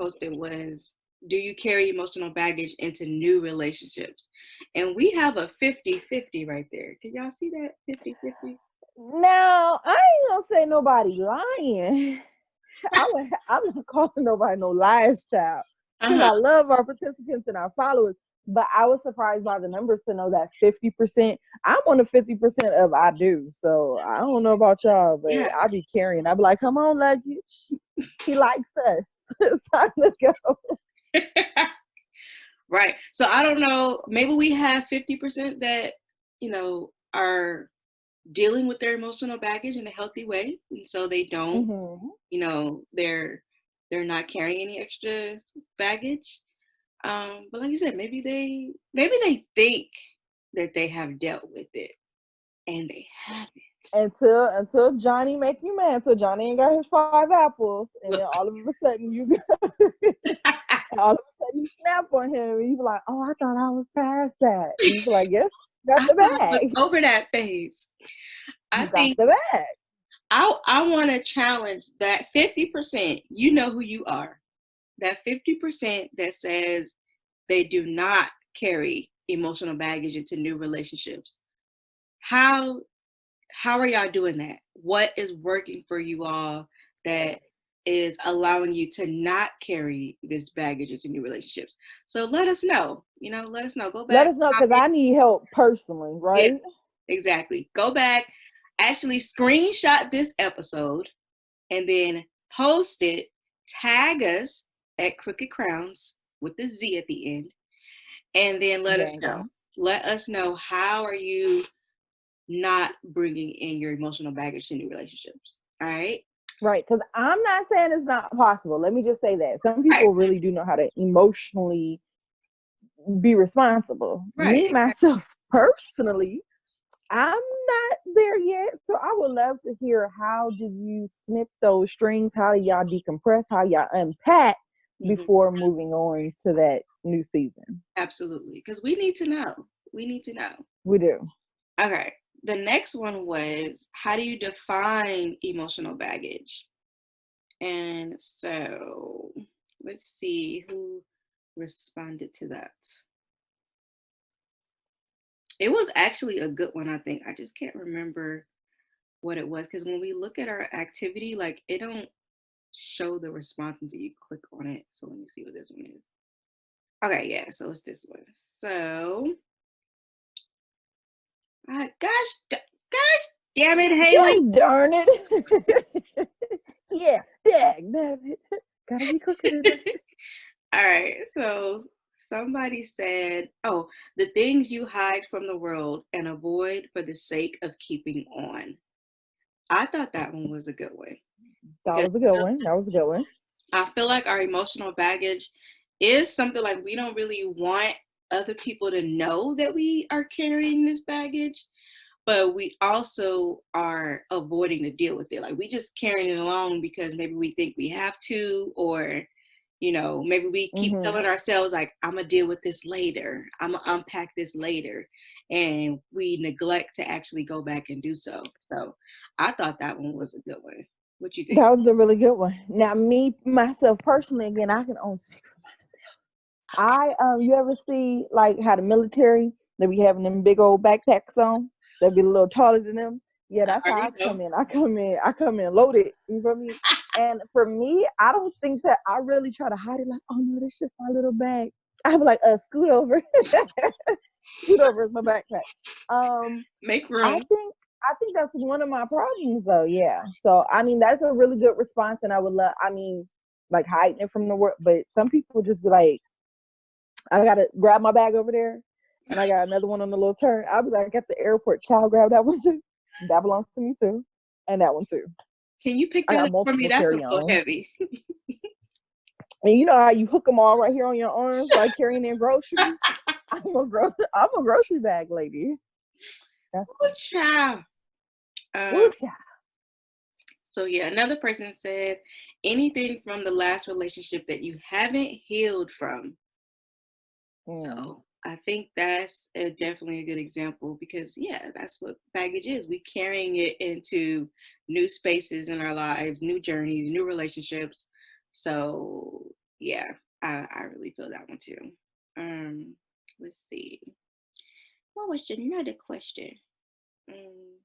posted was, do you carry emotional baggage into new relationships? And we have a 50-50 right there. Can y'all see that 50-50? Now, I ain't gonna say nobody lying. I'm not calling nobody no lies, child, because Uh-huh. I love our participants and our followers. But I was surprised by the numbers to know that 50%. I'm on the 50% of I do. So I don't know about y'all, but Yeah. I be carrying. I be like, come on, luggage. He likes us. It's time to go. Right. So I don't know. Maybe we have 50% that, are dealing with their emotional baggage in a healthy way. And so they don't, Mm-hmm. they're not carrying any extra baggage. But like you said, maybe they think that they have dealt with it and they haven't. Until Johnny make you mad, until Johnny ain't got his 5 apples, and then Look. all of a sudden all of a sudden you snap on him, and you be like, "Oh, I thought I was past that." And you be like, "Yes, you got I the thought I was bag. over that phase. I You got think the bag." I want to challenge that 50%. You know who you are. That 50% that says they do not carry emotional baggage into new relationships. How are y'all doing that? What is working for you all that is allowing you to not carry this baggage into new relationships? So let us know. Let us know. Go Let back, us know, because comment. I need help personally, Yeah, right? exactly. Go back, actually screenshot this episode, and then post it. Tag us at Crooked Crowns with the Z at the end, and then let us Gang, know. gang. Let us know, how are you not bringing in your emotional baggage to new relationships? All right. Right, because I'm not saying it's not possible. Let me just say that some Right. people really do know how to emotionally be responsible. Right. Me myself personally, I'm not there yet. So I would love to hear, how do you snip those strings? How do y'all decompress? How y'all unpack Mhm. before moving on to that new season? Absolutely. Because we need to know. We need to know. We do. Okay. The next one was, how do you define emotional baggage? And so let's see who responded to that. It was actually a good one, I think. I just can't remember what it was, because when we look at our activity, like, it don't show the response until you click on it. So let me see what this one is. Okay, yeah, so it's this one. So, gosh, damn it, Haley. God darn it. Yeah, dag, damn it. Gotta be quicker today. All right, so somebody said, oh, the things you hide from the world and avoid for the sake of keeping on. I thought that one was a good one. That Because was a good one. That was a good one. I feel like our emotional baggage is something like we don't really want other people to know that we are carrying this baggage, but we also are avoiding to deal with it. Like, we just carrying it along because maybe we think we have to, or maybe we keep Mm-hmm. telling ourselves, like, I'm gonna deal with this later, I'm gonna unpack this later, and we neglect to actually go back and do so. So I thought that one was a good one. What you think? That was a really good one. Now, me myself personally, again, I can only speak for myself. You ever see like how the military, they be having them big old backpacks on? They be a little taller than them. Yeah, I that's how I already know. come in. I come in loaded. You feel me? And for me, I don't think that I really try to hide it. Like, oh no, that's just my little bag. I be like, scoot over, scoot over is my backpack. Um, Make I room. think I think that's one of my problems though, yeah. So I mean that's a really good response, and I would love, I mean, like, hiding it from the world, but some people just be like, I gotta grab my bag over there, and I got another one on the little turn. I'll be like at the airport, child, grab that one too. That belongs to me too. And that one too. Can you pick I that got up for me? multiple That's a little carry-ons. heavy. And you know how you hook them all right here on your arms, like carrying in groceries? I'm a grocery bag lady. That's Good child. Um, ooh, child. so yeah, another person said, anything from the last relationship that you haven't healed from. Mm. So I think that's definitely a good example, because yeah, that's what baggage is. We carrying it into new spaces in our lives, new journeys, new relationships. So yeah, I really feel that one too. Let's see. What was another question? Um,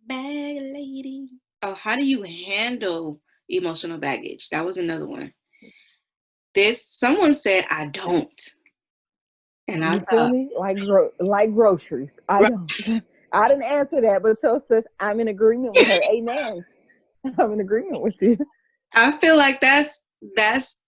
Bag lady. Oh, how do you handle emotional baggage? That was another one. This someone said I don't, and I You feel thought, me? Like groceries. I right, don't. I didn't answer that, but so sis, I'm in agreement with her. Amen. I'm in agreement with you. I feel like that's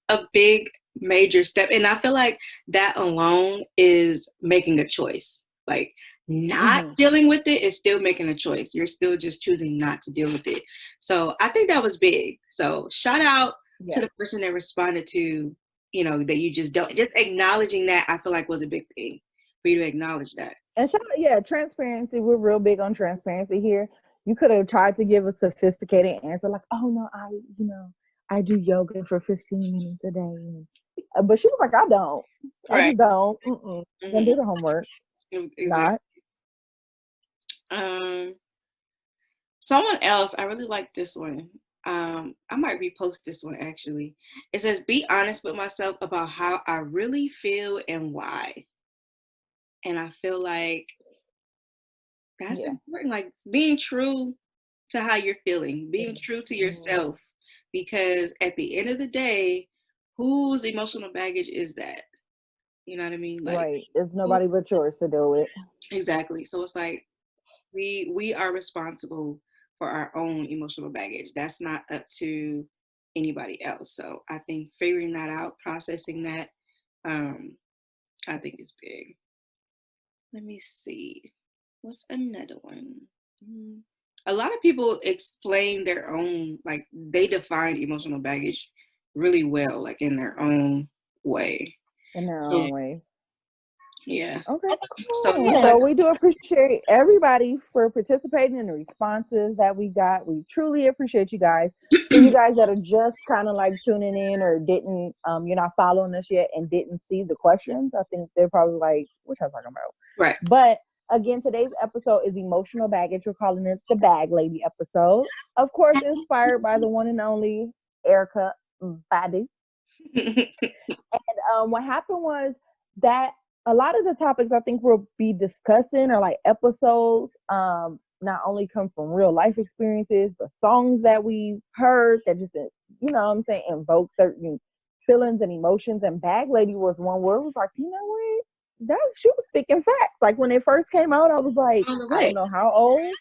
a big major step, and I feel like that alone is making a choice. Like not Hmm. dealing with it is still making a choice. You're still just choosing not to deal with it. So I think that was big. So shout out to Yeah. the person that responded to, that you just don't, just acknowledging that, I feel like was a big thing for you to acknowledge that. And shout out, yeah, transparency. We're real big on transparency here. You could have tried to give a sophisticated answer, like, "Oh no, I do yoga for 15 minutes a day," but she was like, "I don't. I Right. just don't. Don't Hmm. do the homework. Exactly. Not." Um, Someone else, I really like this one. I might repost this one actually. It says, be honest with myself about how I really feel and why. And I feel like that's Yeah. important. Like being true to how you're feeling, being true to Mhm. yourself. Because at the end of the day, whose emotional baggage is that? You know what I mean? Like Right. It's who nobody but yours to do it. exactly. So it's like we are responsible for our own emotional baggage. That's not up to anybody else. So I think figuring that out, processing that, um, I think is big. Let me see. What's another one? Mm. A lot of people explain their own, like they define emotional baggage really well, like in their own way. In their So own way. yeah. Okay, So cool. yeah. So we do appreciate everybody for participating in the responses that we got. We truly appreciate you guys. For you guys that are just kind of like tuning in or didn't, you're not following us yet and didn't see the questions, I think they're probably like, what y'all talking about? Right. But again, today's episode is emotional baggage. We're calling it the Bag Lady episode. Of course, inspired by the one and only Erica Badu. And what happened was that a lot of the topics I think we'll be discussing are like episodes, not only come from real life experiences, but songs that we heard that just, what I'm saying, invoke certain feelings and emotions. And Bag Lady was one where it was like, you know what? That she was speaking facts. Like when it first came out, I was like, On the I don't right. know how old.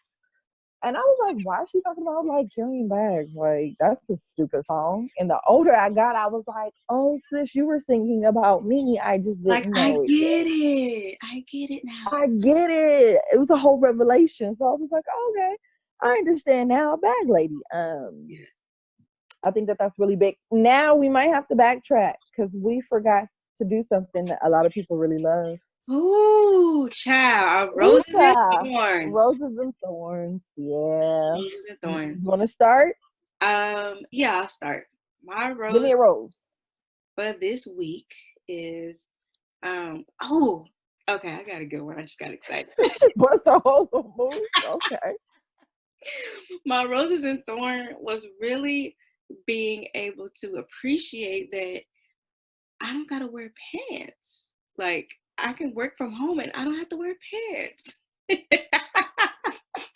And I was like, why is she talking about like carrying bags? Like, that's a stupid song. And the older I got, I was like, oh, sis, you were singing about me. I just Like didn't I know it get yet. it. I get it now. I get it. It was a whole revelation. So I was like, okay, I understand now. Bag lady. Yeah. I think that that's really big. Now we might have to backtrack because we forgot to do something that a lot of people really love. Ooh, child. Ooh, Roses and child. thorns. Roses and thorns. Yeah. Roses and You thorns. want to start? Yeah, I'll start. My Give rose me a rose. for this week is oh, okay, I got a good one. I just got excited. What's the whole move? Okay. My roses and thorn was really being able to appreciate that I don't gotta wear pants. Like I can work from home and I don't have to wear pants.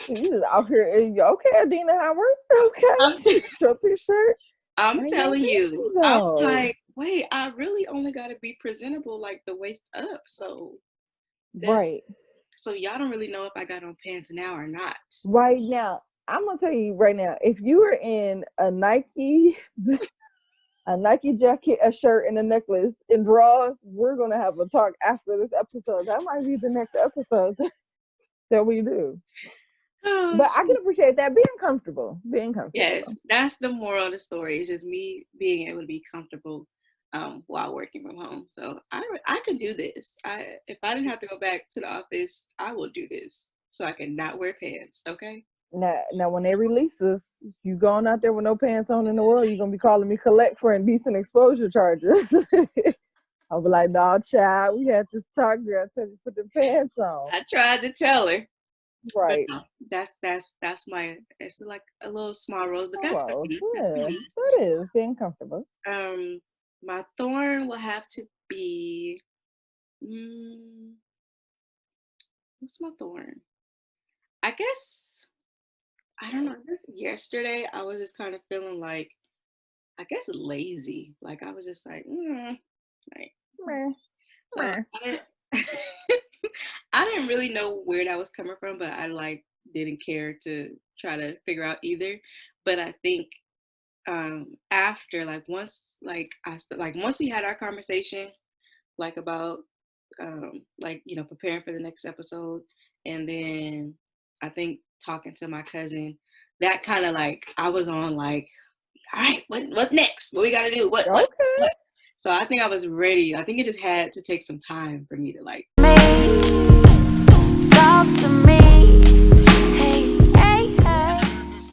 You just out here. Okay, Adina Howard. I'm Okay. Your t-shirt I'm and your telling you, panties I was though. like, wait, I really only gotta be presentable like the waist up. So that's Right. so y'all don't really know if I got on pants now or not. Right now. I'm gonna tell you right now, if you were in a Nike, a Nike jacket, a shirt, and a necklace and drawers, we're gonna have a talk after this episode. That might be the next episode that we do. Oh But I can shoot. appreciate that being comfortable. Being comfortable Yes, that's the moral of the story. It's just me being able to be comfortable while working from home. So I could do this. I if I didn't have to go back to the office, I will do this. So I can not wear pants. Okay. Now, when they release us, you going out there with no pants on in the world, you're gonna be calling me collect for indecent exposure charges. I'll be like, "No, child, we had this talk, girl. Tell you to put the pants on." I tried to tell her. But Right. no, that's my, it's like a little small rose, but that's for Well, me. That's for yeah, me. that is being comfortable. My thorn will have to be, mm, what's my thorn? I guess I don't know. This yesterday, I was just kind of feeling like, I guess lazy. Like I was just like, like Meh, so meh. I didn't, I didn't really know where that was coming from, but I like didn't care to try to figure out either. But I think after like once like like once we had our conversation like about like preparing for the next episode, and then I think talking to my cousin, that kind of like I was on like, all right, what next? What we got to do? Okay. What? So I think I was ready. I think it just had to take some time for me to like Talk